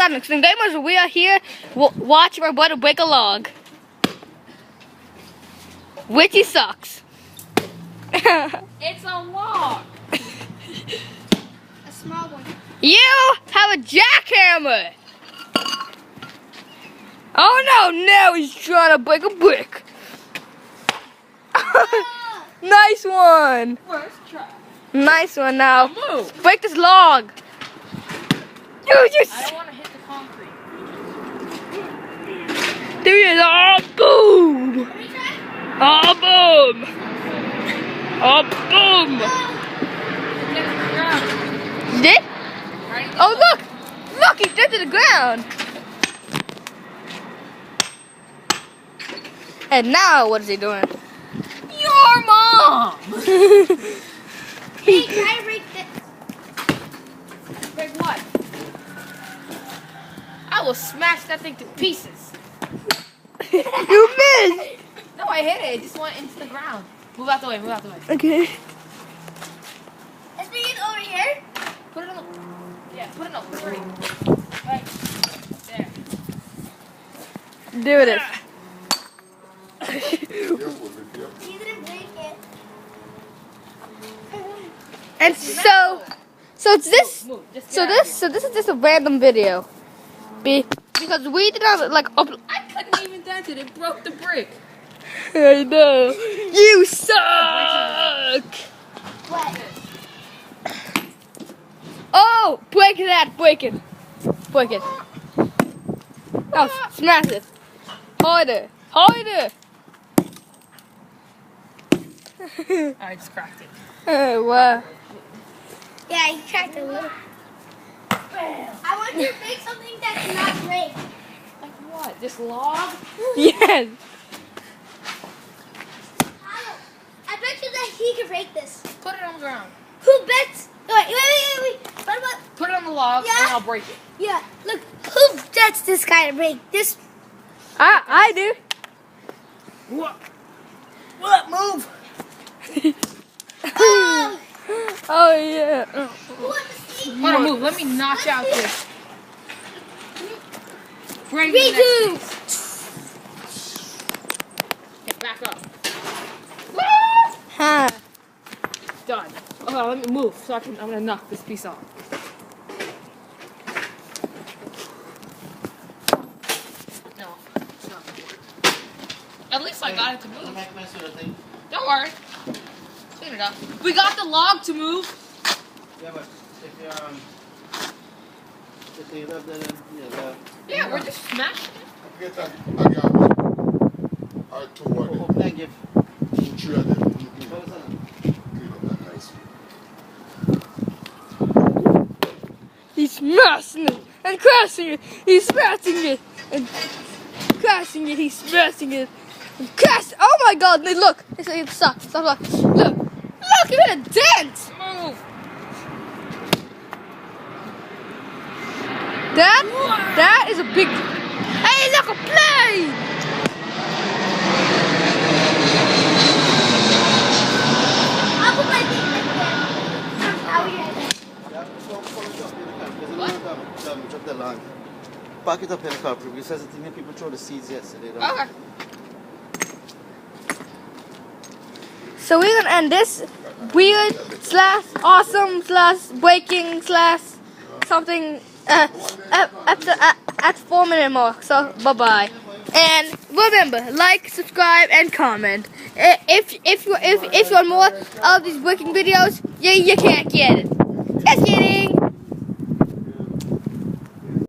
up, Extreme Gamers? We are here watching my brother break a log. Which he sucks. It's a log. A small one. You have a jackhammer. Oh no, now he's trying to break a brick. Nice one. First try. Nice one now. Move. Break this log. You I just. don't want to hit the concrete. There he is. Oh, boom. Oh, boom. Oh, boom. Get to the ground. You did? Ready? Oh, look. Look, he did to the ground. And now, what is he doing? Your mom. Hey, can I break this? Break what? I will smash that thing to pieces. You missed. No, I hit it. It just went into the ground. Move out the way. Move out the way. Okay. Let's bring it over here. Put it on the. Yeah, put it on the tree. Right there. Do this. You didn't break it. And so it's this. Move. Just So get out of this is just a random video. Because we did not like upload. here. I couldn't even dent it. It broke the brick. I know. You suck. What? Oh, break that, break it. Break it. Oh, smash it. Harder. Harder. I just cracked it. Oh, wow. Yeah, you cracked a little. I want you to make something that's not break. Like what? This log? Yes. I bet you that he can break this. Put it on the ground. Who bets? Wait. What about? Put it on the log Yeah. and I'll break it. Yeah, look. Who bets this guy to break this? I do. What? What? Move! Oh, Oh, yeah. who wants to see? Hold on, move. Let me notch out this. Bring Me the next too. piece. Okay, back up. Huh. Done. Oh, let me move so I'm gonna knock this piece off. No, it's not. At least I got it to move. Don't worry. Clean it up. We got the log to move. Yeah, but if you love the Yeah, we're just smashing it. I got one. I two of them. thank you. Three of them. Clean up that nice one. He's smashing it and crashing it. He's smashing it and crashing it. He's smashing it and crashing. Oh my God! Look, it sucks. Look, look, even a dent. Move. That is a big. Hey, look, a plane. I'll put my feet right there. Out here. Drop the log. Pack it up in the car because the thing that people throw the seeds yesterday. Okay. So we're gonna end this weird / awesome / breaking / something at 4 minute mark. So bye bye. And remember, like, subscribe, and comment. If you want more of these breaking videos, you can't get it.